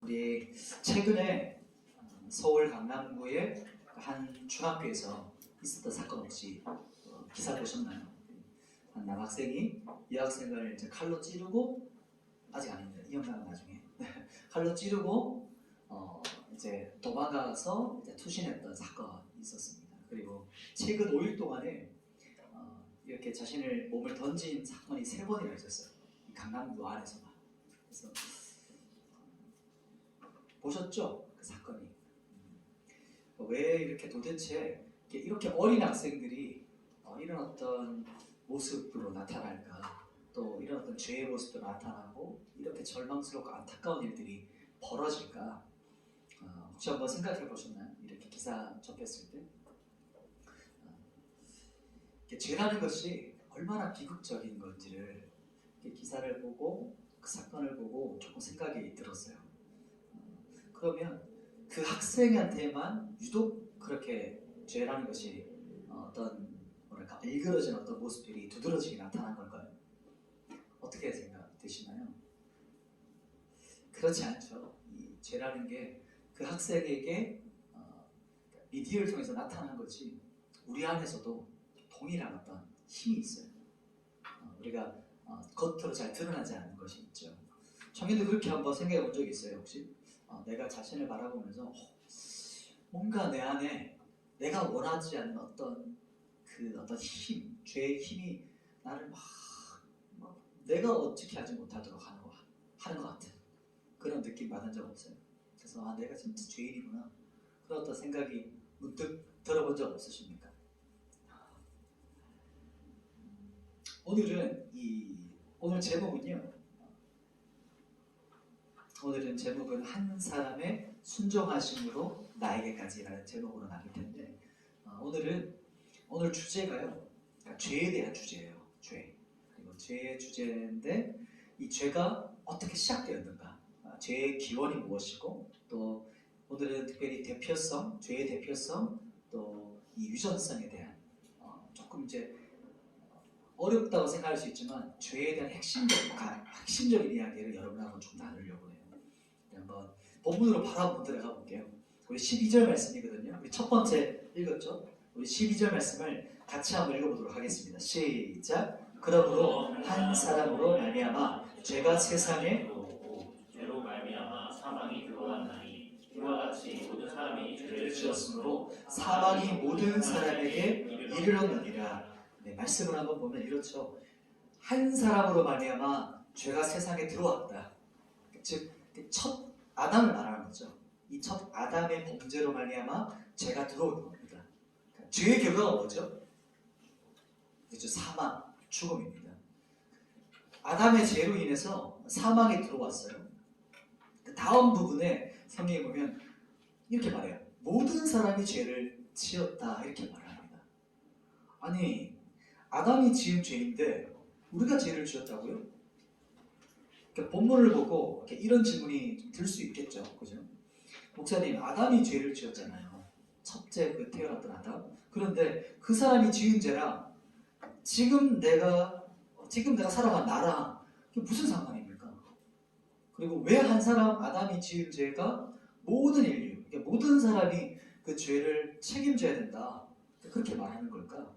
우리 최근에 서울 강남구의 한 중학교에서 있었던 사건 혹시 기사 보셨나요? 한 남학생이 여학생을 이제 칼로 찌르고, 아직 아닙니다. 이 영상은 나중에 칼로 찌르고 이제 도망가서 이제 투신했던 사건이 있었습니다. 그리고 최근 5일 동안에 이렇게 자신을 몸을 던진 사건이 3번이나 있었어요. 강남구 안에서만. 그래서 보셨죠? 그 사건이. 왜 이렇게 도대체 이렇게 어린 학생들이 이런 어떤 모습으로 나타날까, 또 이런 어떤 죄의 모습도 나타나고 이렇게 절망스럽고 안타까운 일들이 벌어질까? 혹시 한번 생각해 보셨나요? 이렇게 기사 접했을 때 죄라는 것이 얼마나 비극적인 건지를 기사를 보고 그 사건을 보고 조금 생각이 들었어요. 그러면 그 학생한테만 유독 그렇게 죄라는 것이 어떤 뭐랄까 일그러진 어떤 모습들이 두드러지게 나타난 걸까요? 어떻게 생각되시나요? 그렇지 않죠. 이 죄라는 게 그 학생에게 미디어를 통해서 나타난 거지, 우리 안에서도 동일한 어떤 힘이 있어요. 우리가 겉으로 잘 드러나지 않는 것이 있죠. 청년도 그렇게 한번 생각해 본 적이 있어요? 혹시 내가 자신을 바라보면서 뭔가 내 안에 내가 원하지 않는 어떤 어떤 힘, 죄의 힘이 나를 막 내가 어떻게 하지 못하도록 하는 것 같은 그런 느낌 받은 적 없어요? 그래서 내가 진짜 죄인이구나, 그런 어떤 생각이 문득 들어본 적 없으십니까? 오늘 제목은 한 사람의 순종하심으로 나에게까지라는 제목으로 나눌 텐데, 오늘 주제가요, 그러니까 죄에 대한 주제예요. 그리고 죄의 주제인데, 이 죄가 어떻게 시작되었는가, 죄의 기원이 무엇이고, 또 오늘은 특별히 죄의 대표성, 또 이 유전성에 대한 조금 이제 어렵다고 생각할 수 있지만 죄에 대한 핵심적인 이야기를 여러분하고 좀 나누려고 해요. 한번 본문으로 바로 한번 들어가 볼게요. 우리 12절 말씀이거든요. 우리 첫 번째 읽었죠? 우리 12절 말씀을 같이 한번 읽어보도록 하겠습니다. 시작. 그러므로 한 사람으로 말미암아 죄가 세상에 죄로 말미암아 사망이 들어왔나니 이와 같이 모든 사람이 죄를 지었으므로 사망이 모든 사람에게 이르렀느니라. 네, 말씀을 한번 보면 이렇죠. 한 사람으로 말미암아 죄가 세상에 들어왔다. 즉 첫 아담을 말하는 거죠. 이 첫 아담의 범죄로 말미암아 죄가 들어온 겁니다. 그러니까 죄의 결과가 뭐죠? 그렇죠. 사망, 죽음입니다. 아담의 죄로 인해서 사망이 들어왔어요. 그 다음 부분에 성경에 보면 이렇게 말해요. 모든 사람이 죄를 지었다, 이렇게 말합니다. 아니, 아담이 지은 죄인데 우리가 죄를 지었다고요? 그러니까 본문을 보고 이런 질문이 들 수 있겠죠, 그죠? 목사님, 아담이 죄를 지었잖아요. 첫째 태어났던 아담. 그런데 그 사람이 지은 죄랑 지금 내가 살아간 나랑 무슨 상관입니까? 그리고 왜 한 사람 아담이 지은 죄가 모든 인류, 그러니까 모든 사람이 그 죄를 책임져야 된다, 그렇게 말하는 걸까?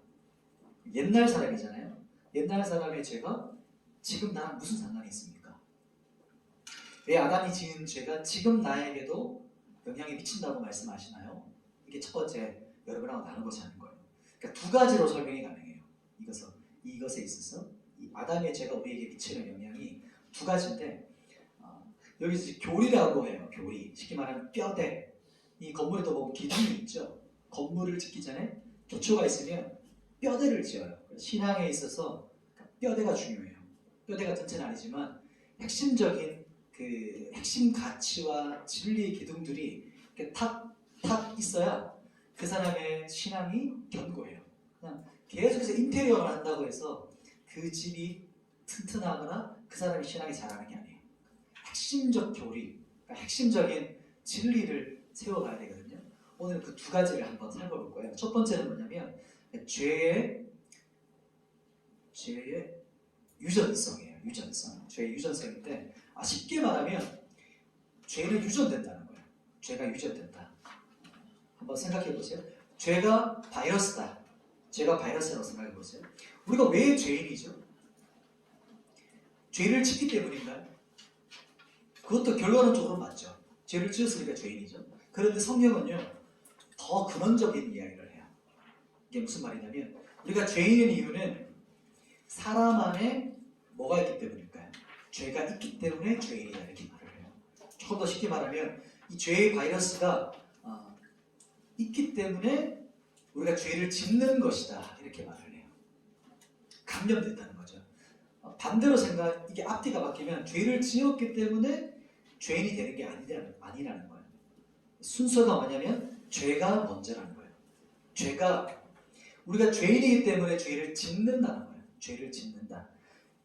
옛날 사람이잖아요. 옛날 사람의 죄가 지금 나랑 무슨 상관이 있습니까? 왜 아담이 지은 죄가 지금 나에게도 영향이 미친다고 말씀하시나요? 이게 첫 번째 여러분하고 나누고자 하는 거예요. 그러니까 두 가지로 설명이 가능해요. 이것에 있어서 이 아담의 죄가 우리에게 미치는 영향이 두 가지인데, 여기서 교리라고 해요. 교리. 쉽게 말하면 뼈대. 이 건물에도 보면 기둥이 있죠. 건물을 짓기 전에 기초가 있으면 뼈대를 지어요. 신앙에 있어서 뼈대가 중요해요. 뼈대가 전체는 아니지만 핵심적인 그 핵심 가치와 진리의 기둥들이 이렇게 탁 있어야 그 사람의 신앙이 견고해요. 그냥 계속해서 인테리어를 한다고 해서 그 집이 튼튼하거나 그 사람의 신앙이 자라는 게 아니에요. 핵심적 교리, 그러니까 핵심적인 진리를 세워가야 되거든요. 오늘 그 두 가지를 한번 살펴볼 거예요. 첫 번째는 뭐냐면 죄의 유전성이에요. 죄의 유전성인데, 쉽게 말하면 죄는 유전된다는 거예요. 죄가 유전된다. 한번 생각해 보세요. 죄가 바이러스다. 죄가 바이러스라고 생각해 보세요. 우리가 왜 죄인이죠? 죄를 짓기 때문인가요? 그것도 결론적으로 맞죠. 죄를 지었으니까 죄인이죠. 그런데 성경은요, 더 근원적인 이야기를 해요. 이게 무슨 말이냐면, 우리가 죄인인 이유는 사람 안에 뭐가 있기 때문일까요? 죄가 있기 때문에 죄인이다, 이렇게 말을 해요. 조금 더 쉽게 말하면, 이 죄의 바이러스가 있기 때문에 우리가 죄를 짓는 것이다, 이렇게 말을 해요. 감염된다는 거죠. 반대로 이게 앞뒤가 바뀌면 죄를 지었기 때문에 죄인이 되는 게 아니라는 거예요. 순서가 뭐냐면 죄가 먼저라는 거예요. 우리가 죄인이기 때문에 죄를 짓는다는 거예요. 죄를 짓는다.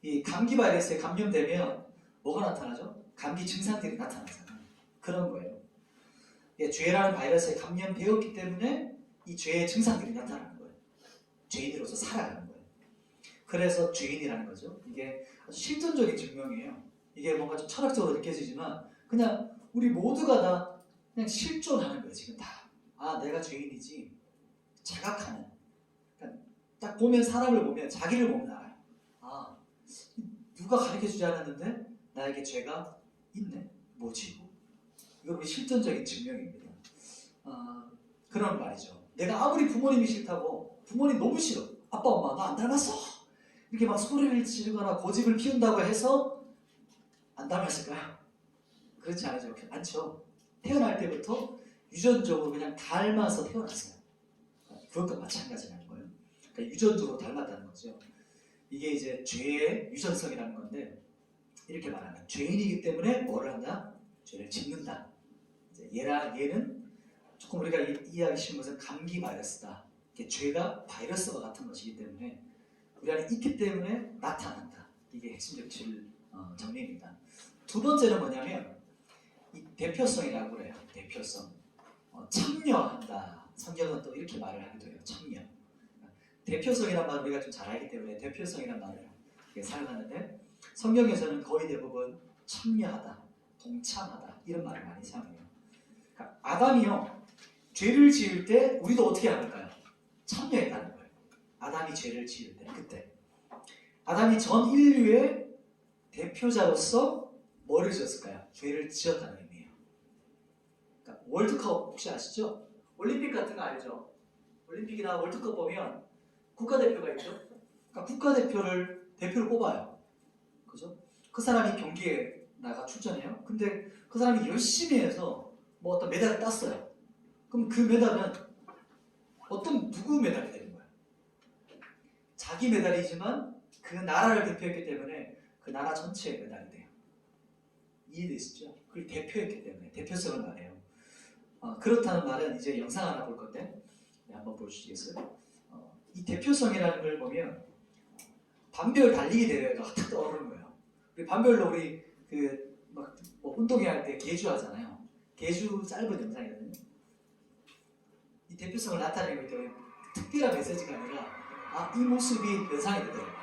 이 감기 바이러스에 감염되면 뭐가 나타나죠? 감기 증상들이 나타나잖아요. 그런 거예요. 죄라는 바이러스에 감염되었기 때문에 이 죄의 증상들이 나타나는 거예요. 죄인으로서 살아가는 거예요. 그래서 죄인이라는 거죠. 이게 아주 실존적인 증명이에요. 이게 뭔가 좀 철학적으로 느껴지지만 그냥 우리 모두가 다 그냥 실존하는 거예요. 지금 다. 아, 내가 죄인이지. 자각하는. 그러니까 딱 보면 사람을 보면 자기를 보면 알아요. 아, 누가 가르쳐주지 않았는데 나에게 죄가 있네. 뭐지? 이거 우리 실존적인 증명입니다. 그런 말이죠. 내가 아무리 부모님이 싫다고 부모님 너무 싫어. 아빠 엄마 나 안 닮았어. 이렇게 막 소리를 지르거나 고집을 피운다고 해서 안 닮았을까요? 그렇지 않죠. 태어날 때부터 유전적으로 그냥 닮아서 태어났어요. 그것과 마찬가지라는 거예요. 그러니까 유전적으로 닮았다는 거죠. 이게 이제 죄의 유전성이라는 건데 이렇게 말하면 죄인이기 때문에 뭐를 한다? 죄를 짓는다. 얘는 조금 우리가 이해하기 쉬운 것은 감기 바이러스다. 죄가 바이러스와 같은 것이기 때문에 우리 안에 있기 때문에 나타난다. 이게 핵심적 정리입니다. 두 번째는 뭐냐면 이 대표성이라고 그래요. 대표성. 참여한다. 성경은 또 이렇게 말을 하기도 해요. 참여. 대표성이란 말을 우리가 좀 잘 알기 때문에 대표성이란 말을 사용하는데 성경에서는 거의 대부분 참여하다, 동참하다 이런 말을 많이 사용해요. 그러니까 아담이요. 죄를 지을 때 우리도 어떻게 하는가요? 참여했다는 거예요. 아담이 죄를 지을 때 그때 아담이 전 인류의 대표자로서 뭐를 지었을까요? 죄를 지었다는 의미예요. 그러니까 월드컵 혹시 아시죠? 올림픽 같은 거 알죠? 올림픽이나 월드컵 보면 국가대표가 있죠? 그러니까 대표를 뽑아요. 그죠? 그 사람이 경기에 나가 출전해요. 근데 그 사람이 열심히 해서 뭐 어떤 메달을 땄어요. 그럼 그 메달은 누구 메달이 되는 거예요? 자기 메달이지만 그 나라를 대표했기 때문에 그 나라 전체의 메달이 돼요. 이해되시죠? 그걸 대표했기 때문에 대표성을 말해요. 그렇다는 말은 이제 영상 하나 볼 건데 한번 보시겠어요? 이 대표성이라는 걸 보면 반별 달리기 대회가 탁 떠오르는 거예요. 반별로 우리 뭐 운동회 할 때 계주 하잖아요. 계주 짧은 영상이거든요. 이 대표성을 나타내기 때문에 특별한 메시지가 아니라 이 모습이 연상이 되더라고요.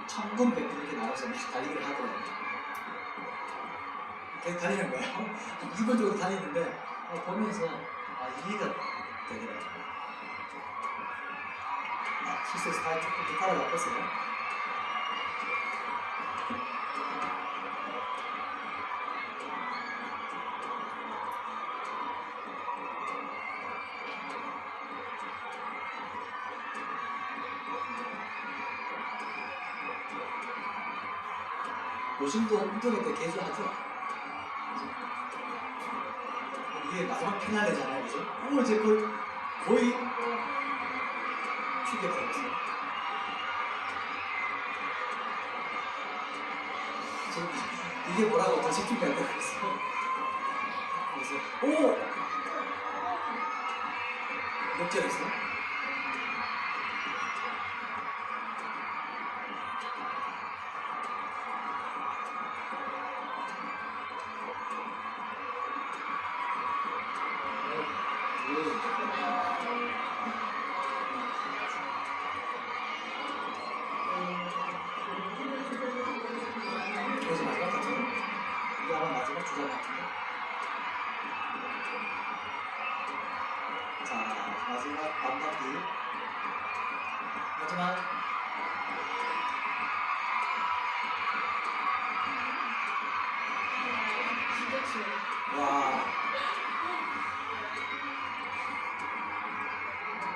천군 백군 이렇게 나와서 막 달리기를 하더라고요. 계속 달리는 거예요. 기본적으로 달리는데 보면서 이해가 되더라고요. 실수해서 조금 따라잡혔어요. 요즘도 운동회 때 개주하죠? 이게 마지막 피날레잖아요, 그죠? 오늘 이제 거의 튀겨버렸어요. 이게 뭐라고 더 집중이 안 되고 있어. 그래서 역전했어. 그런 것 같은데. 자, 마지막 반바퀴. 마지막. 와.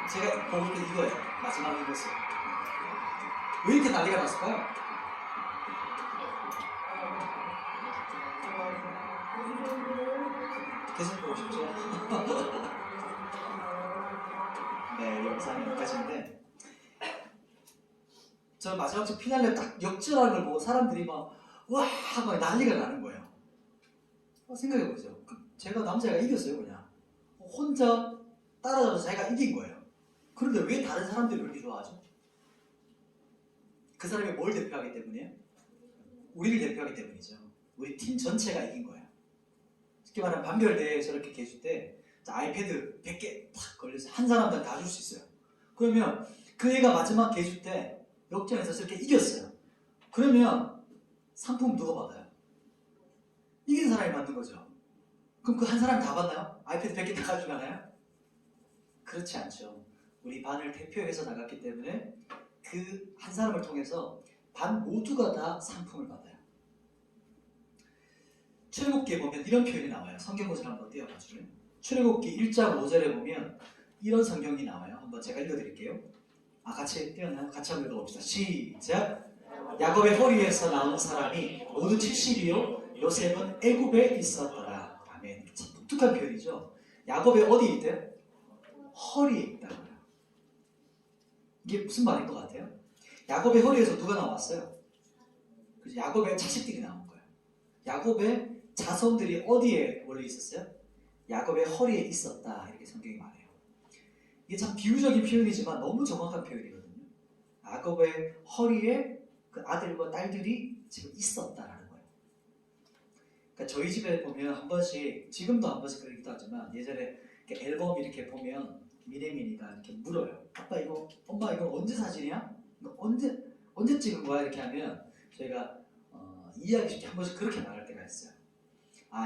제가 보고 있는 이거예요. 마지막 이것을. 왜 이렇게 난리가 났을까요? 계속 보고 싶죠? 네, 영상이 여기까지인데 저 마지막 주 피날레 딱 역전하는 걸 보고 사람들이 막 와! 하고 난리가 나는 거예요. 생각해보세요. 제가 남자가 이겼어요 그냥. 혼자 따라잡아서 자기가 이긴 거예요. 그런데 왜 다른 사람들이 그렇게 좋아하죠? 그 사람이 뭘 대표하기 때문이에요? 우리를 대표하기 때문이죠. 우리 팀 전체가 이긴 거예요. 쉽게 말하면 반별대회 저렇게 계실 때 아이패드 100개 탁 걸려서 한 사람당 다 줄 수 있어요. 그러면 그 애가 마지막 개줄 때 역전해서 저렇게 이겼어요. 그러면 상품 누가 받아요? 이긴 사람이 만든 거죠. 그럼 그 한 사람 다 받나요? 아이패드 100개 다 가져가나요? 그렇지 않죠. 우리 반을 대표해서 나갔기 때문에 그 한 사람을 통해서 반 모두가 다 상품을 받아요. 출애굽기에 보면 이런 표현이 나와요. 성경구절 한번 띄워봐 줄래요? 출애굽기 1장 5절에 보면 이런 성경이 나와요. 한번 제가 읽어드릴게요. 같이 띄워나요? 같이 한번 읽어봅시다. 시작! 야곱의 허리에서 나온 사람이 모두 70이요 요셉은 애굽에 있었더라. 아멘. 참 독특한 표현이죠. 야곱의 어디에 있대요? 허리에 있다고요. 이게 무슨 말인 것 같아요? 야곱의 허리에서 누가 나왔어요? 야곱의 자식들이 나온 거예요. 야곱의 자손들이 어디에 원래 있었어요? 야곱의 허리에 있었다. 이렇게 성경이 말해요. 이게 참 비유적인 표현이지만 너무 정확한 표현이거든요. 야곱의 허리에 그 아들과 딸들이 지금 있었다라는 거예요. 그러니까 저희 집에 보면 한 번씩, 지금도 한 번씩 그러기도 하지만 예전에 이렇게 앨범 이렇게 보면 미네민이가 이렇게 물어요. 아빠 이거, 엄마 이거 언제 사진이야? 이거 언제 찍은 거야? 이렇게 하면 저희가 이해하기 쉽게 한 번씩 그렇게 말할 때가 있어요.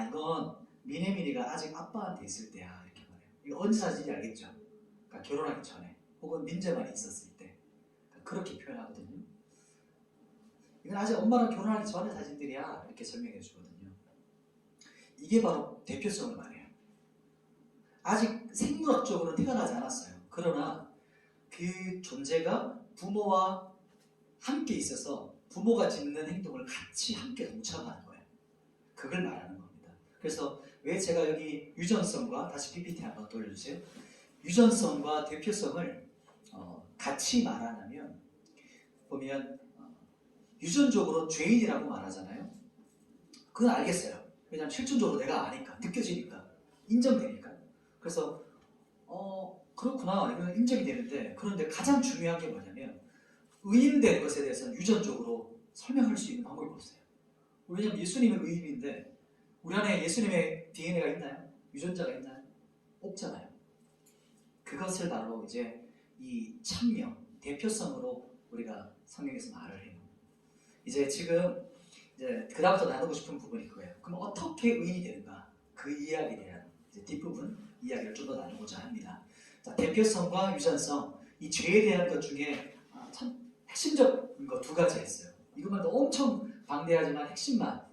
이건 미네민이가 아직 아빠한테 있을 때야. 이렇게 말해요. 이거 언제 사진인지 알겠죠? 그러니까 결혼하기 전에 혹은 민재만 있었을 때 그렇게 표현하거든요. 이건 아직 엄마랑 결혼하기 전에 사진들이야. 이렇게 설명해 주거든요. 이게 바로 대표성을 말해요. 아직 생물학적으로는 태어나지 않았어요. 그러나 그 존재가 부모와 함께 있어서 부모가 짓는 행동을 같이 함께 동참하는 거예요. 그걸 말하는 겁니다. 그래서 왜 제가 여기 유전성과 다시 PPT 한번 돌려주세요. 유전성과 대표성을 같이 말하냐면 보면 유전적으로 죄인이라고 말하잖아요. 그건 알겠어요. 왜냐하면 실존적으로 내가 아니까, 느껴지니까, 인정되니까. 그래서 그렇구나, 이건 인정이 되는데, 그런데 가장 중요한 게 뭐냐면 의인된 것에 대해서는 유전적으로 설명할 수 있는 방법이 없어요. 왜냐하면 예수님은 의인인데 우리 안에 예수님의 DNA가 있나요? 유전자가 있나요? 없잖아요. 그것을 바로 이제 이 참명, 대표성으로 우리가 성경에서 말을 해요. 이제 지금 이제 그다음부터 나누고 싶은 부분이 그거예요. 그럼 어떻게 의인이 되는가? 그 이야기에 대한 이제 뒷부분 이야기를 좀 더 나누고자 합니다. 자, 대표성과 유전성, 이 죄에 대한 것 중에 참 핵심적인 거 두 가지 했어요. 이것만 도 엄청 방대하지만 핵심만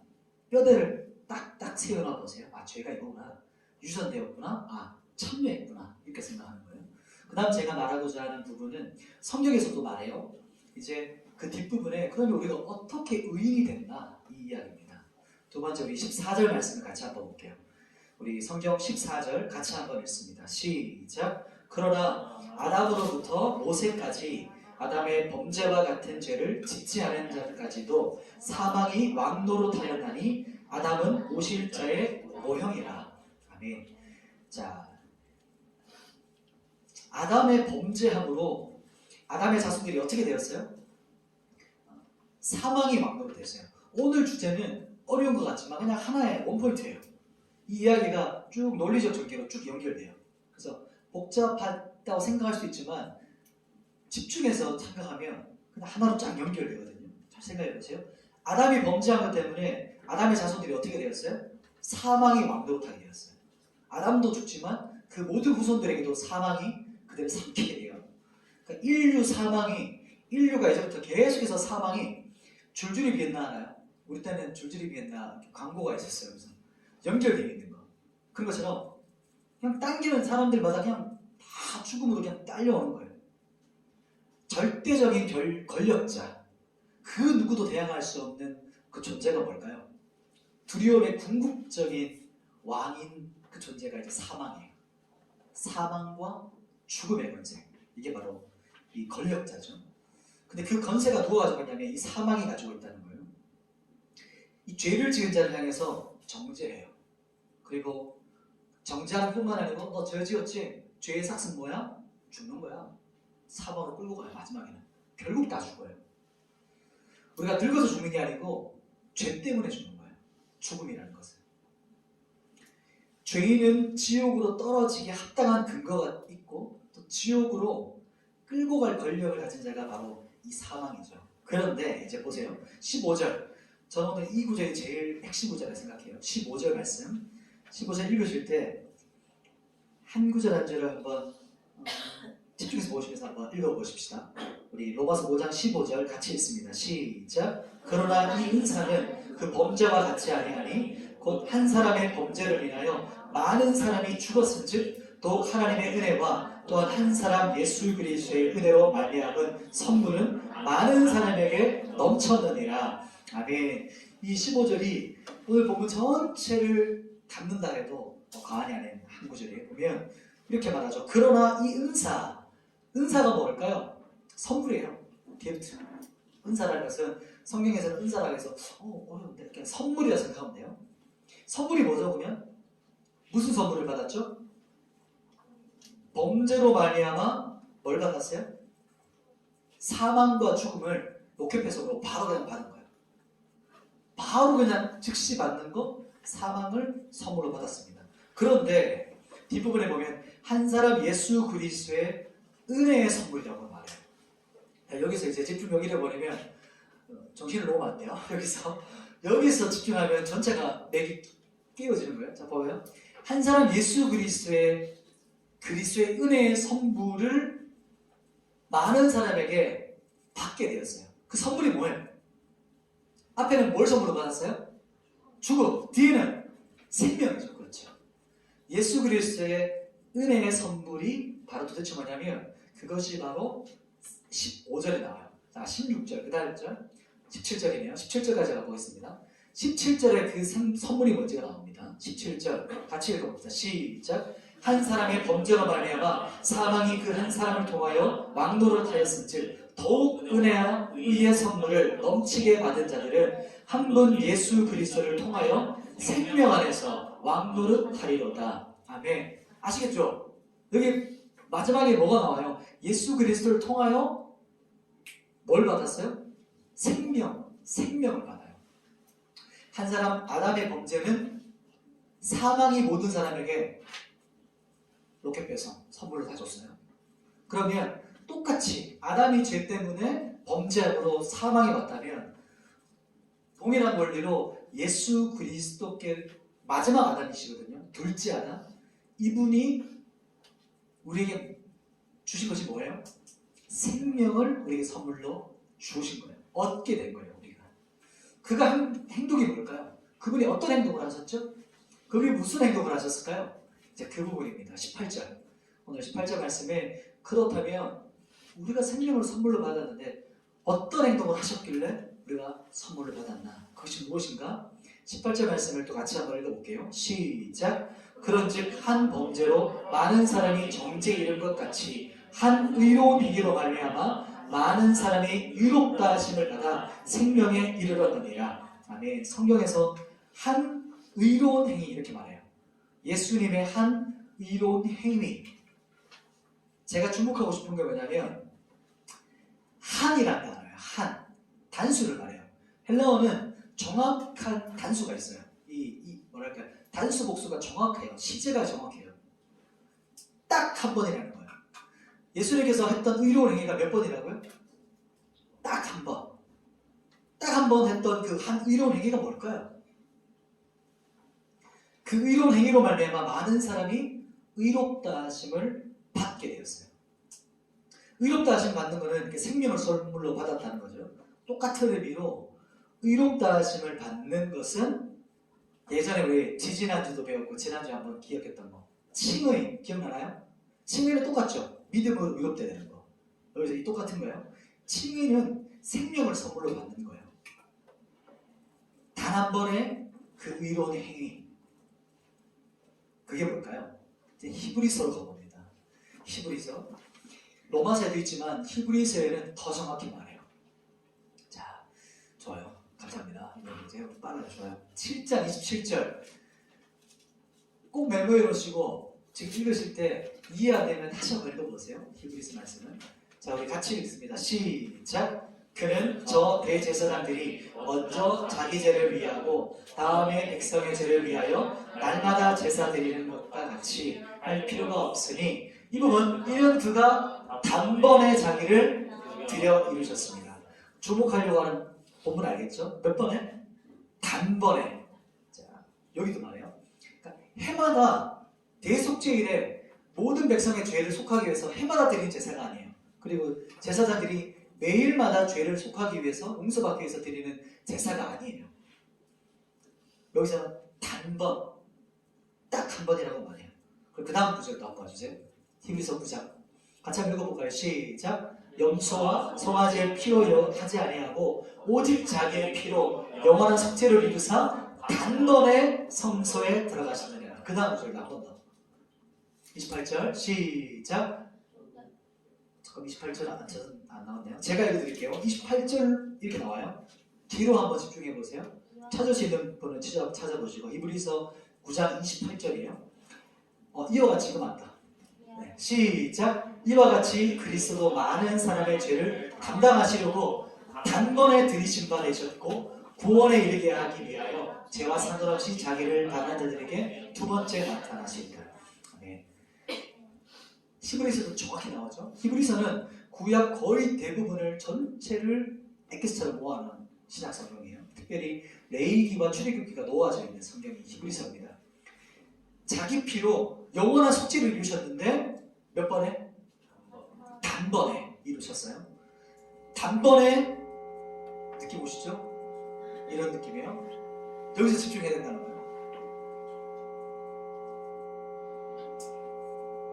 뼈대를 딱딱 세워놔 보세요. 죄가 이거구나. 유전되었구나. 참여했구나. 이렇게 생각하는 거예요. 그 다음 제가 말하고자 하는 부분은 성경에서도 말해요. 이제 그 뒷부분에 그러면 우리가 어떻게 의인이 됐나 이 이야기입니다. 두 번째 우리 14절 말씀을 같이 한번 볼게요. 우리 성경 14절 같이 한번 읽습니다. 시작. 그러나 아담으로부터 모세까지 아담의 범죄와 같은 죄를 짓지 않은 자까지도 사망이 왕노릇하였나니 아담은 오실 자의 모형이라. 아멘. 자, 아담의 범죄함으로 아담의 자손들이 어떻게 되었어요? 사망이 왕노릇했어요. 오늘 주제는 어려운 것 같지만 그냥 하나의 원포인트예요. 이 이야기가 쭉 논리적 전개로 쭉 연결돼요. 그래서 복잡하다고 생각할 수 있지만 집중해서 생각하면 그냥 하나로 쫙 연결되거든요. 잘 생각해 보세요. 아담이 범죄한 것 때문에 아담의 자손들이 어떻게 되었어요? 사망이 왕노릇하게 되었어요. 아담도 죽지만 그 모든 후손들에게도 사망이 그들을 삼키게 돼요. 그러니까 인류가 이제부터 계속해서 사망이 줄줄이 비엔나 알아요? 우리 때는 줄줄이 비엔나 광고가 있었어요. 그래서 연결되어 있는 거. 그런 것처럼 그냥 당기는 사람들마다 그냥 다 죽음으로 그냥 딸려오는 거예요. 절대적인 권력자, 그 누구도 대항할 수 없는 그 존재가 뭘까요? 두려움의 궁극적인 왕인 그 존재가 이제 사망이에요. 사망과 죽음의 권세. 이게 바로 이 권력자죠. 근데 그 권세가 누가 가지고 있냐면 이 사망이 가지고 있다는 거예요. 이 죄를 지은 자를 향해서 정죄해요. 그리고 정죄하는 뿐만 아니고 너 죄 지었지? 죄의 삭은 뭐야? 죽는 거야. 사망으로 끌고 가요. 마지막에는. 결국 다 죽어요. 우리가 늙어서 죽는 게 아니고 죄 때문에 죽는 거예요. 죽음이라는 것은. 죄인은 지옥으로 떨어지게 합당한 근거가 있고 또 지옥으로 끌고 갈 권력을 가진 자가 바로 이 사망이죠. 그런데 이제 보세요. 15절. 저는 오늘 이 구절이 제일 핵심 구절이라고 생각해요. 15절 말씀. 15절 읽으실 때 한 구절 한 절을 한번 집중해서 보시면서 한번 읽어보십시다. 우리 로마서 5장 15절 같이 읽습니다. 시작. 그러나 이 은사는 그 범죄와 같이 아니하니 곧 한 사람의 범죄를 인하여 많은 사람이 죽었은즉 또 하나님의 은혜와 또한 한 사람 예수 그리스도의 은혜로 말미암은 선물은 많은 사람에게 넘쳤느니라. 아멘. 이 15절이 오늘 본문 전체를 담는다 해도 과언이 아닌 한 구절에 보면 이렇게 말하죠. 그러나 이 은사가 뭘까요? 선물이에요. 기프트. 은사라는 것은 성경에서는 은사라고 해서 어려운데 그냥 선물이라 생각하면 돼요. 선물이 뭐죠? 그러면 무슨 선물을 받았죠? 범죄로 말미암아 뭘 받았어요? 사망과 죽음을 로켓 배송으로 바로 그냥 받은 거예요. 바로 그냥 즉시 받는 거 사망을 선물로 받았습니다. 그런데 뒷부분에 보면 한 사람 예수 그리스도의 은혜의 선물이라고 말해요. 여기서 이제 집중력 잃어버리면 정신을 놓으면 안 돼요. 여기서 집중하면 전체가 맥이 끼워지는 거예요. 자, 봐봐요. 한 사람 예수 그리스도의 은혜의 선물을 많은 사람에게 받게 되었어요. 그 선물이 뭐예요? 앞에는 뭘 선물로 받았어요? 죽음. 뒤에는 생명이죠. 그렇죠. 예수 그리스도의 은혜의 선물이 바로 도대체 뭐냐면 그것이 바로 15절에 나와요. 자, 16절, 그 다음 절, 17절이네요. 17절까지 가보겠습니다. 17절에 그 선물이 뭔지가 나옵니다. 17절 같이 읽어봅시다. 시작. 한 사람의 범죄로 말미암아 사망이 그 한 사람을 통하여 왕노릇하였은즉 더욱 은혜와 의의 선물을 넘치게 받은 자들은 한 분 예수 그리스도를 통하여 생명 안에서 왕노릇하리로다. 아멘. 아시겠죠? 여기 마지막에 뭐가 나와요? 예수 그리스도를 통하여 뭘 받았어요? 생명을 받아요. 한 사람 아담의 범죄는 사망이 모든 사람에게 로켓 배송 선물을 다 줬어요. 그러면 똑같이 아담이 죄 때문에 범죄함으로 사망이 왔다면 동일한 원리로 예수 그리스도께 마지막 아담이시거든요. 둘째 아담. 이분이 우리에게 주신 것이 뭐예요? 생명을 우리에게 선물로 주신 거예요. 얻게 된 거예요. 우리가. 그가 한 행동이 뭘까요? 그분이 어떤 행동을 하셨죠? 그분이 무슨 행동을 하셨을까요? 이제 그 부분입니다. 18절. 오늘 18절 말씀에 그렇다면 우리가 생명을 선물로 받았는데 어떤 행동을 하셨길래 우리가 선물을 받았나? 그것이 무엇인가? 18절 말씀을 또 같이 한번 읽어볼게요. 시작. 그런즉 한 범죄로 많은 사람이 정죄에 이른 것 같이 한 의로운 행위로 말미암아 많은 사람이 의롭다 하심을 받아 생명에 이르렀느니라. 아멘. 성경에서 한 의로운 행위 이렇게 말해요. 예수님의 한 의로운 행위. 제가 주목하고 싶은 게 뭐냐면 한이라는 단어예요. 한. 단수를 말해요. 헬라어는 정확한 단수가 있어요. 뭐랄까 단수 복수가 정확해요. 시제가 정확해요. 딱 한 번이라는 거예요. 예수님께서 했던 의로운 행위가 몇 번이라고요? 딱 한 번. 딱 한 번 했던 그 한 의로운 행위가 뭘까요? 그 의로운 행위로 말미암아 많은 사람이 의롭다 하심을 받게 되었어요. 의롭다 하심 받는 거는 이렇게 생명을 선물로 받았다는 거죠. 똑같은 의미로 의롭다 하심을 받는 것은 예전에 우리 지지난주도 배웠고 지난주에 한번 기억했던 거 칭의 기억나나요? 칭의는 똑같죠. 믿음으로 의롭게 되는 거. 여기서 이 똑같은 거예요. 칭의는 생명을 선물로 받는 거예요. 단 한 번의 그 의로운 행위. 그게 뭘까요? 이제 히브리서로 가봅니다. 히브리서. 로마서에도 있지만 히브리서에는 더 정확히 말해요. 자, 좋아요. 감사합니다. 이제 빨라요. 좋아요. 7장 27절. 꼭 메모해 놓으시고 지금 읽으실 때 이해 안 되면 다시 한번 읽어보세요. 히브리서 말씀은. 자, 우리 같이 읽습니다. 시작. 그는 저 대제사장들이 먼저 자기 죄를 위하고 다음에 백성의 죄를 위하여 날마다 제사 드리는 것과 같이 할 필요가 없으니 이 부분 1년 그가 단번에 자기를 드려 이루셨습니다. 주목하려고 하는 본문 알겠죠? 몇 번에? 단번에. 자, 여기도 말해요. 그러니까 해마다 대속죄일에 모든 백성의 죄를 속하기 위해서 해마다 드리는 제사가 아니에요. 그리고 제사장들이 매일마다 죄를 속하기 위해서 용서받기 위해서 드리는 제사가 아니에요. 여기서는 단번, 딱 한 번이라고 말해요. 그 다음 구절도 한번 봐주세요. 히브리서 9장 같이 한번 읽어볼까요? 시작. 염소와 송아지의 피로 하지 아니하고 오직 자기의 피로 영원한 속죄를 이루사 단번에 성소에 들어가시느니라. 그 다음 구절도 한 번 더. 28절 시작. 잠깐 28절 안 나왔네요. 제가 읽어드릴게요. 28절 이렇게 나와요. 뒤로 한번 집중해 보세요. 찾을 수 있는 분은 찾아보시고 히브리서 9장 28절이에요. 이와 같이 이거 맞다. 네, 시작. 이와 같이 그리스도 많은 사람의 죄를 담당하시려고 단번에 들이신 바 되셨고 구원에 이르게 하기 위하여 죄와 상관없이 자기를 당한 자들에게 두 번째 나타나십니다. 네. 히브리서도 정확히 나오죠. 히브리서는 구약 거의 대부분을 전체를 엑기스처럼 모아놓은 신약 성경이에요. 특별히 레위기와 출애굽기가 놓아져 있는 성경이 히브리서입니다. 자기 피로 영원한 속죄를 이루셨는데 몇 번에? 단번에 이루셨어요. 단번에 느낌 오시죠? 이런 느낌이에요. 여기서 집중해야 된다는 거예요.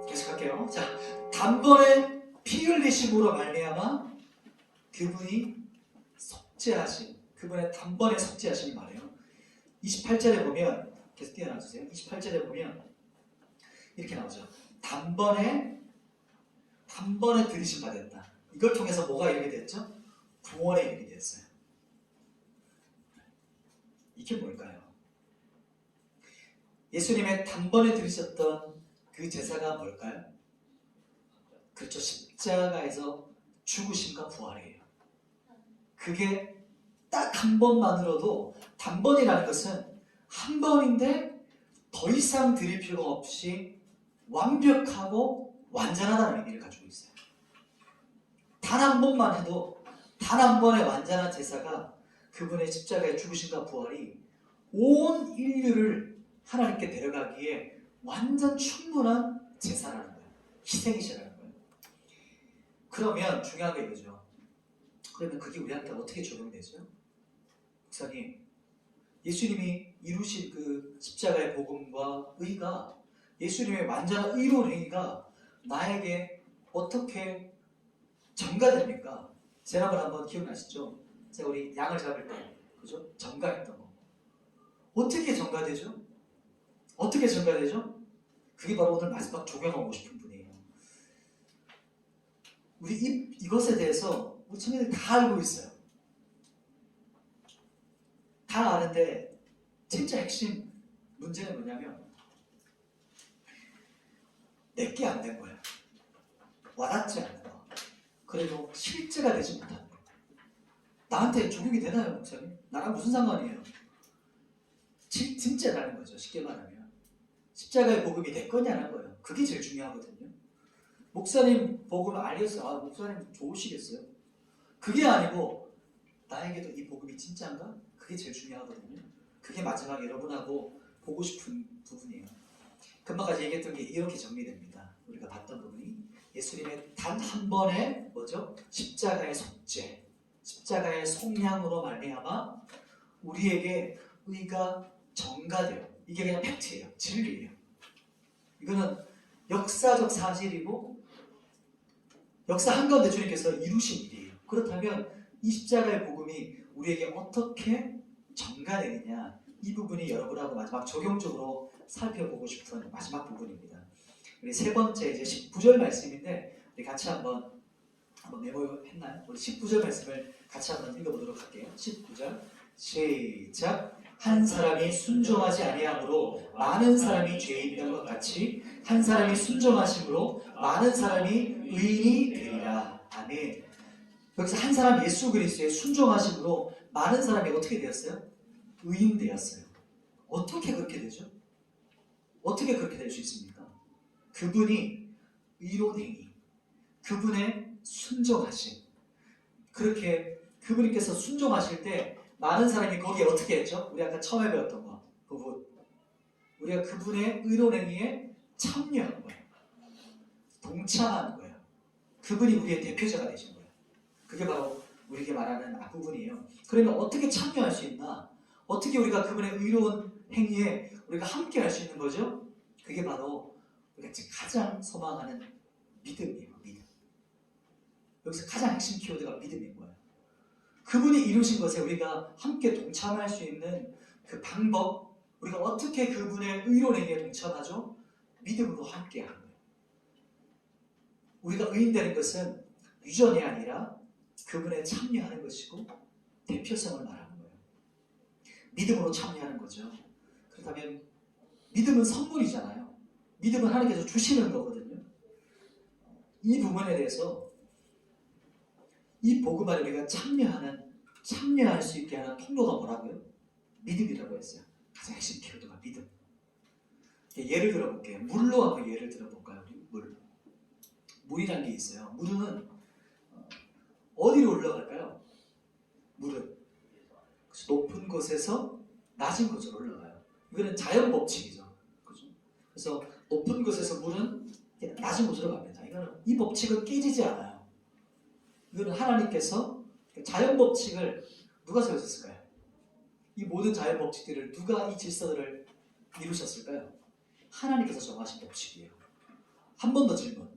계속할게요. 자, 단번에 피 흘리심으로 말미암아 그분이 속죄하신, 그분의 단번에 속죄하심이 말해요. 28절에 보면 계속 띄어놔주세요. 28절에 보면 이렇게 나오죠. 단번에 들이심 받았다. 이걸 통해서 뭐가 이르게 됐죠? 구원에 이르게 됐어요. 이게 뭘까요? 예수님의 단번에 들으셨던 그 제사가 뭘까요? 그렇죠. 십자가에서 죽으심과 부활이에요. 그게 딱 한 번만으로도, 단번이라는 것은 한 번인데 더 이상 드릴 필요가 없이 완벽하고 완전하다는 의미를 가지고 있어요. 단 한 번만 해도, 단 한 번의 완전한 제사가, 그분의 십자가의 죽으심과 부활이 온 인류를 하나님께 데려가기에 완전 충분한 제사라는 거예요. 희생이시라는 거예요. 그러면 중요한 게 이거죠. 그러면 그게 우리한테 어떻게 적용되죠? 목사님, 예수님이 이루신 그 십자가의 복음과 의가, 예수님의 완전한 의로운 행위가 나에게 어떻게 전가됩니까? 지난번 한번 기억나시죠? 제가 우리 양을 잡을 때, 그죠? 전가했던 거. 어떻게 전가되죠? 어떻게 전가되죠? 그게 바로 오늘 마지막 적용하고 싶은 분이에요. 우리 이것에 대해서 우리 청년들이 다 알고 있어요. 다 아는데 진짜 핵심 문제는 뭐냐면 내게 안 된 거야. 와닿지 않는 거. 그래도 실제가 되지 못하는 거. 나한테 적용이 되나요, 목사님? 나랑 무슨 상관이에요? 진짜라는 거죠. 쉽게 말하면 십자가의 복음이 내 거냐는 거예요. 그게 제일 중요하거든요. 목사님 복음 알겠어. 목사님 좋으시겠어요? 그게 아니고 나에게도 이 복음이 진짜인가? 그게 제일 중요하거든요. 그게 마지막에 여러분하고 보고 싶은 부분이에요. 금방까지 얘기했던 게 이렇게 정리됩니다. 우리가 봤던 부분이 예수님의 단 한 번의 뭐죠? 십자가의 속죄, 십자가의 속량으로 말미암아 우리에게 의가 전가돼요. 이게 그냥 팩트예요. 진리예요. 이거는 역사적 사실이고 역사 한가운데 주님께서 이루신 일이에요. 그렇다면 이 십자가의 복음이 우리에게 어떻게 전가되느냐, 이 부분이 여러분하고 마지막 적용적으로 살펴보고 싶은 마지막 부분입니다. 우리 세 번째 이제 19절 말씀인데 우리 같이 한번 메모했나요? 우리 19절 말씀을 같이 한번 읽어보도록 할게요. 19절 시작. 한 사람이 순종하지 아니함으로 많은 사람이 죄인 된 것 같이 한 사람이 순종하심으로 많은 사람이 의인이 되리라. 아멘. 여기서 한 사람 예수 그리스도의 순종하심으로 많은 사람이 어떻게 되었어요? 의인 되었어요. 어떻게 그렇게 되죠? 어떻게 그렇게 될 수 있습니까? 그분이 의로운 행위, 그분의 순종하심, 그렇게 그분께서 순종하실 때 많은 사람이 거기에 어떻게 했죠? 우리 아까 처음에 배웠던 거, 부분. 우리가 그분의 의로운 행위에 참여한 거예요. 동참하는 거예요. 그분이 우리의 대표자가 되신 거예요. 그게 바로 우리에게 말하는 앞부분이에요. 그러면 어떻게 참여할 수 있나? 어떻게 우리가 그분의 의로운 행위에 우리가 함께 할 수 있는 거죠? 그게 바로 우리가 가장 소망하는 믿음이에요. 믿음. 여기서 가장 핵심 키워드가 믿음인 거예요. 그분이 이루신 것에 우리가 함께 동참할 수 있는 그 방법, 우리가 어떻게 그분의 의로운 행위에 동참하죠? 믿음으로 함께 하는 거예요. 우리가 의인되는 것은 유전이 아니라 그분에 참여하는 것이고 대표성을 말하는 거예요. 믿음으로 참여하는 거죠. 그렇다면 믿음은 선물이잖아요. 믿음은 하나님께서 주시는 거거든요. 이 부분에 대해서 이 복음 안에 우리가 참여할 수 있게 하는 통로가 뭐라고요? 믿음이라고 했어요. 가장 핵심 키워드가 믿음. 예를 들어볼게요. 물로 한번 예를 들어볼까요? 우리 물이라는 게 있어요. 물은 어디로 올라갈까요? 물은 높은 곳에서 낮은 곳으로 올라가요. 이거는 자연 법칙이죠. 그죠? 그래서 높은 곳에서 물은 낮은 곳으로 갑니다. 이 법칙은 깨지지 않아요. 이거는 하나님께서 자연 법칙을 누가 세우셨을까요? 이 모든 자연 법칙들을 누가 이 질서들을 이루셨을까요? 하나님께서 정하신 법칙이에요. 한 번 더 질문.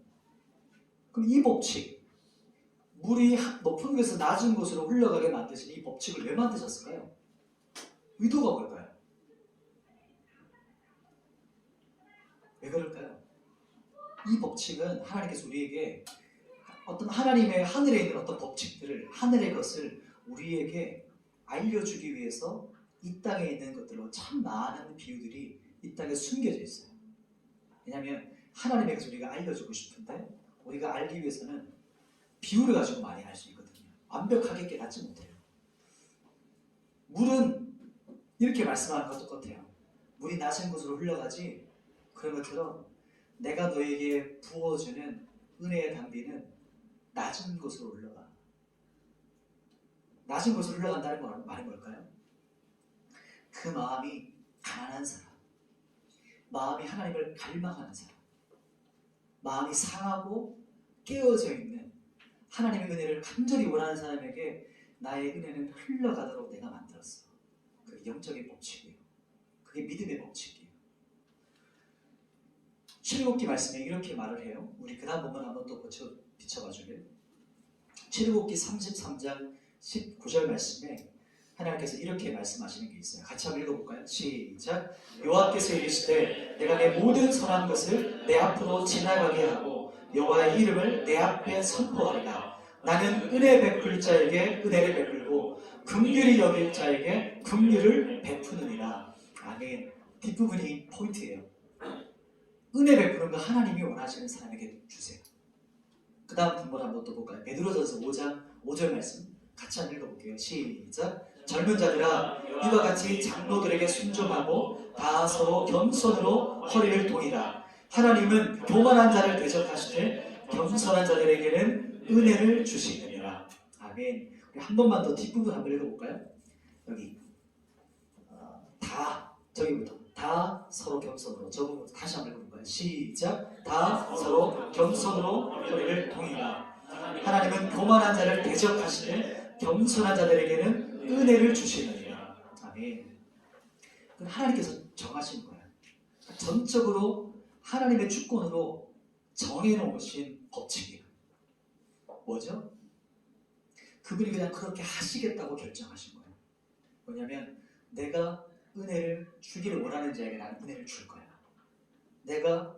그럼 이 법칙, 물이 높은 곳에서 낮은 곳으로 흘러가게 만드신 이 법칙을 왜 만드셨을까요? 의도가 뭘까요? 왜 그럴까요? 이 법칙은 하나님께서 우리에게 어떤 하나님의 하늘에 있는 어떤 법칙들을, 하늘의 것을 우리에게 알려주기 위해서 이 땅에 있는 것들로 참 많은 비유들이 이 땅에 숨겨져 있어요. 왜냐하면 하나님의 것을 우리가 알려주고 싶은데 우리가 알기 위해서는 비유를 가지고 많이 알 수 있거든요. 완벽하게 깨닫지 못해요. 물은 이렇게 말씀하는 것도 똑같아요. 물이 낮은 곳으로 흘러가지 그런 것처럼 내가 너에게 부어주는 은혜의 담비는 낮은 곳으로 올라가. 낮은 곳으로 흘러간다는 말이 뭘까요? 그 마음이 가난한 사람, 마음이 하나님을 갈망하는 사람, 마음이 상하고 깨어져 있는 하나님의 은혜를 간절히 원하는 사람에게 나의 은혜는 흘러가도록 내가 만들었어. 그게 영적인 법칙이에요. 그게 믿음의 법칙이에요. 출애굽기 말씀에 이렇게 말을 해요. 우리 그 다음 부분 한번 또 비춰봐 줄래요? 출애굽기 33장 19절 말씀에 하나님께서 이렇게 말씀하시는 게 있어요. 같이 한번 읽어볼까요? 시작. 여호와께서 이르시되 내가 내 모든 선한 것을 내 앞으로 지나가게 하고 여호와의 이름을 내 앞에 선포하리라. 나는 은혜 베풀 자에게 은혜를 베풀고 긍휼히 여길 자에게 긍휼을 베푸느니라. 아멘. 뒷부분이 포인트예요. 은혜 베푸는 거 하나님이 원하시는 사람에게 주세요. 그 다음 부분 한번 또 볼까요? 베드로전서 5장 5절 말씀 같이 한번 읽어볼게요. 시작. 젊은 자들아 이와 같이 장로들에게 순종하고 다 서로 겸손으로 허리를 동이라. 하나님은 교만한 자를 대적하시되 겸손한 자들에게는 은혜를 주시느니라. 아멘. 우리 한 번만 더 뒷부분 한번 읽어볼까요? 여기 저기부터 다 다 서로 겸손으로. 저부분 다시 한번 읽어볼까요? 시작. 다 서로 겸손으로 허리를 동이라. 하나님은 교만한 자를 대적하시되 겸손한 자들에게는 은혜를 주시느니라. 아멘. 그건 하나님께서 정하신 거예요. 전적으로 하나님의 주권으로 정해놓으신 법칙이에요. 뭐죠? 그분이 그냥 그렇게 하시겠다고 결정하신 거예요. 뭐냐면 내가 은혜를 주기를 원하는 자에게 나는 은혜를 줄 거야. 내가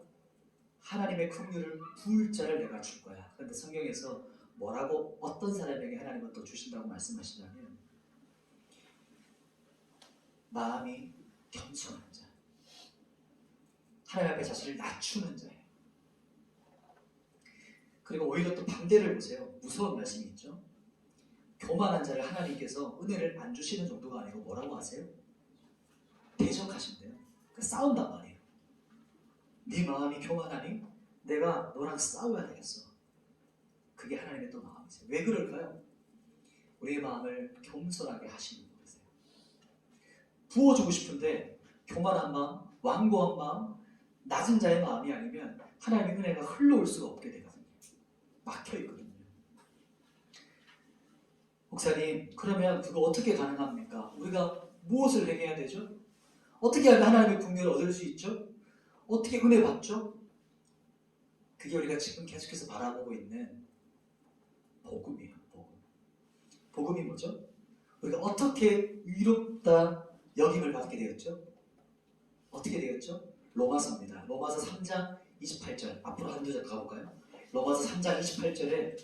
하나님의 긍휼을 부을 자를 내가 줄 거야. 그런데 성경에서 뭐라고 어떤 사람에게 하나님은 또 주신다고 말씀하시냐면 마음이 겸손한 자, 하나님 앞에 자신을 낮추는 자예요. 그리고 오히려 또 반대를 보세요. 무서운 말씀이 있죠. 교만한 자를 하나님께서 은혜를 안 주시는 정도가 아니고 뭐라고 하세요? 대적하신대요. 그러니까 싸운단 말이에요. 네 마음이 교만하니 내가 너랑 싸워야 되겠어. 그게 하나님의 또 마음이세요. 왜 그럴까요? 우리의 마음을 겸손하게 하시는 분이세요. 부어주고 싶은데 교만한 마음, 완고한 마음, 낮은 자의 마음이 아니면 하나님의 은혜가 흘러올 수가 없게 되거든요. 막혀있거든요. 목사님, 그러면 그거 어떻게 가능합니까? 우리가 무엇을 행해야 되죠? 어떻게 하면 하나님의 긍휼을 얻을 수 있죠? 어떻게 은혜 받죠? 그게 우리가 지금 계속해서 바라보고 있는 복음이에요. 복음. 복음이 뭐죠? 우리가 어떻게 위롭다 여김을 받게 되었죠? 어떻게 되었죠? 로마서입니다. 로마서 3장 28절. 앞으로 한두 절 가볼까요? 로마서 3장 28절에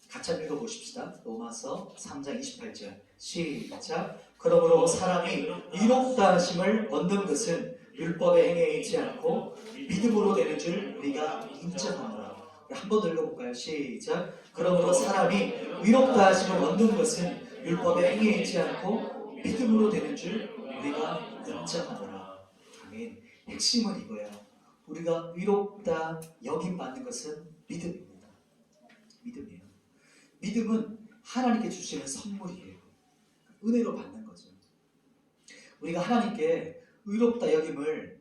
같이 한번 읽어보십시다. 로마서 3장 28절 시작. 그러므로 사람이 위롭다 하심을 얻는 것은 율법의 행위에 있지 않고 믿음으로 되는 줄 우리가 인정하노라. 한 번 더 읽어볼까요? 시작. 그러므로 사람이 위롭다 하심을 얻는 것은 율법의 행위에 있지 않고 믿음으로 되는 줄 우리가 인정하노라. 아멘. 핵심은 이거예요. 우리가 위롭다 여김 받는 것은 믿음입니다. 믿음이에요. 믿음은 하나님께 주시는 선물이에요. 은혜로 받는 거죠. 우리가 하나님께 의롭다 여김을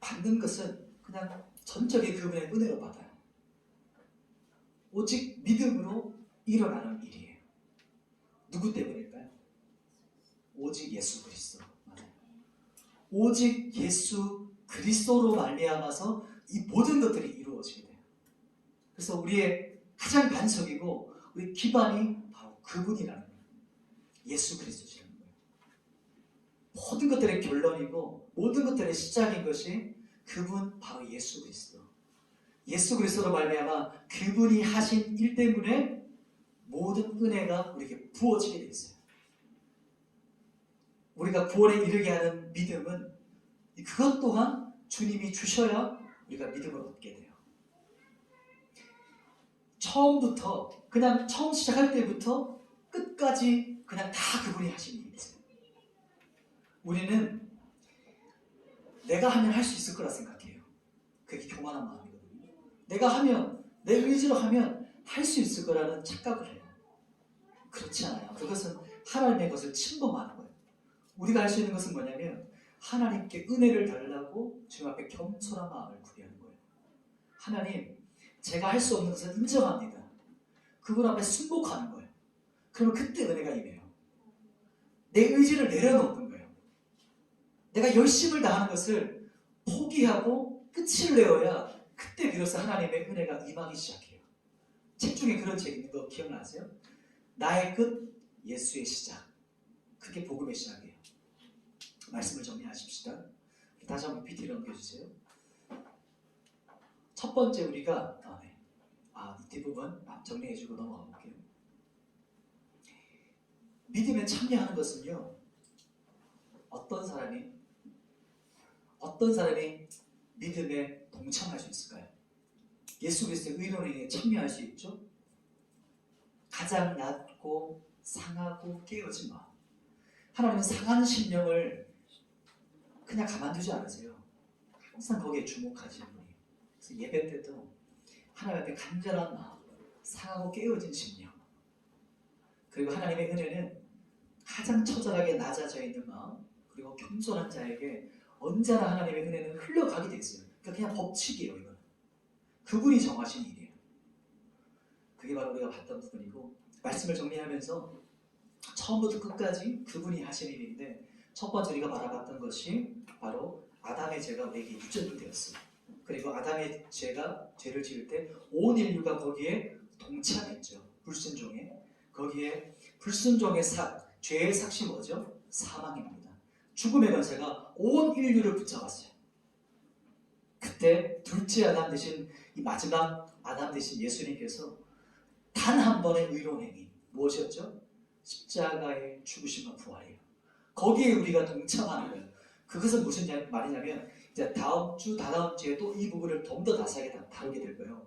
받는 것은 그냥 전적인 그분의 은혜로 받아요. 오직 믿음으로 일어나는 일이에요. 누구 때문일까요? 오직 예수 그리스도. 맞아요. 오직 예수 그리스도로 말미암아서 이 모든 것들이 이루어지게 돼요. 그래서 우리의 가장 반석이고 우리 기반이 바로 그분이라는 거예요. 예수 그리스도시라는 거예요. 모든 것들의 결론이고 모든 것들의 시작인 것이 그분 바로 예수 그리스도. 예수 그리스도로 말미암아 그분이 하신 일 때문에 모든 은혜가 우리에게 부어지게 돼 있어요. 우리가 구원에 이르게 하는 믿음은 그것 또한 주님이 주셔야 우리가 믿음을 얻게 돼요. 처음부터 그냥 처음 시작할 때부터 끝까지 그냥 다 그분이 하신 일이세요. 우리는 내가 하면 할 수 있을 거라 생각해요. 그게 교만한 마음이거든요. 내가 하면 내 의지로 하면 할 수 있을 거라는 착각을 해요. 그렇지 않아요. 그것은 하나님의 것을 침범하는 거예요. 우리가 할 수 있는 것은 뭐냐면 하나님께 은혜를 달라고 주님 앞에 겸손한 마음을 구비하는 거예요. 하나님, 제가 할 수 없는 것을 인정합니다. 그분 앞에 순복하는 거예요. 그러면 그때 은혜가 임해요. 내 의지를 내려놓는 거예요. 내가 열심을 다하는 것을 포기하고 끝을 내어야 그때 비로소 하나님의 은혜가 임하기 시작해요. 책 중에 그런 책 있는 거 기억나세요? 나의 끝, 예수의 시작. 그게 복음의 시작이에요. 말씀을 정리하십시다. 다시 한번 PT를 넘겨주세요. 첫 번째 우리가 이 뒷부분 정리해주고 넘어가 볼게요. 믿음에 참여하는 것은요, 어떤 사람이 믿음에 동참할 수 있을까요? 예수 그리스도의 의로운에 참여할 수 있죠? 가장 낮고 상하고 깨어진 마음. 하나님은 상한 심령을 그냥 가만두지 않으세요. 항상 거기에 주목하시는 분이에요. 그래서 예배 때도 하나님 앞에 간절한 마음, 상하고 깨어진 심령, 그리고 하나님의 은혜는 가장 처절하게 낮아져 있는 마음, 그리고 겸손한 자에게 언제나 하나님의 은혜는 흘러가게 돼 있어요. 그러니까 그냥 법칙이에요. 이거는 그분이 정하신 일이에요. 그게 바로 우리가 봤던 부분이고, 말씀을 정리하면서 처음부터 끝까지 그분이 하신 일인데, 첫 번째 우리가 바라봤던 것이 바로 아담의 죄가 우리에게 유전이 되었어요. 그리고 아담의 죄가 죄를 지을 때 온 인류가 거기에 동참했죠. 불순종에. 거기에 불순종의 죄의 삭이 뭐죠? 사망입니다. 죽음의 권세가 온 인류를 붙잡았어요. 그때 둘째 아담 대신 이 마지막 아담 대신 예수님께서 단 한 번의 의로운 행위 무엇이었죠? 십자가의 죽으심과 부활이에요. 거기에 우리가 동참하는 거예요. 그것은 무슨 말이냐면 이제 다음 주 다다음 주에 또 이 부분을 좀 더 자세하게 다루게 될 거예요.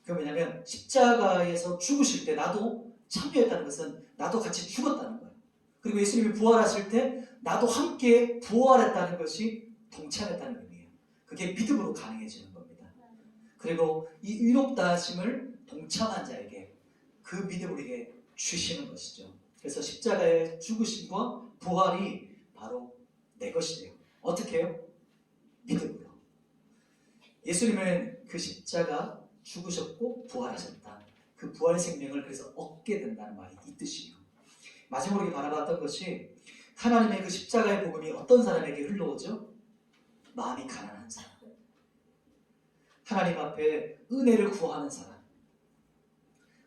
그게 뭐냐면 십자가에서 죽으실 때 나도 참여했다는 것은 나도 같이 죽었다는 거예요. 그리고 예수님이 부활하실 때 나도 함께 부활했다는 것이 동참했다는 의미예요. 그게 믿음으로 가능해지는 겁니다. 그리고 이 의롭다 하심을 동참한 자에게 그 믿음을 우리에게 주시는 것이죠. 그래서 십자가의 죽으심과 부활이 바로 내 것이래요. 어떻게 해요? 믿음으로. 예수님은 그 십자가 죽으셨고 부활하셨다. 그 부활 생명을 그래서 얻게 된다는 말이 이 뜻이에요. 마지막으로 바라봤던 것이 하나님의 그 십자가의 복음이 어떤 사람에게 흘러오죠? 마음이 가난한 사람, 하나님 앞에 은혜를 구하는 사람,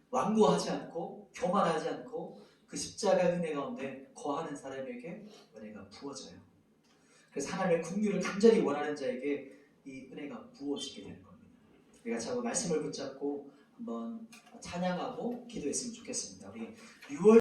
완고하지 않고 교만하지 않고 그 십자가의 은혜 가운데 거하는 사람에게 은혜가 부어져요. 그래서 하나님의 긍휼을 간절히 원하는 자에게 이 은혜가 부어지게 되는 겁니다. 우리가 자꾸 말씀을 붙잡고 한번 찬양하고 기도했으면 좋겠습니다. 우리 6월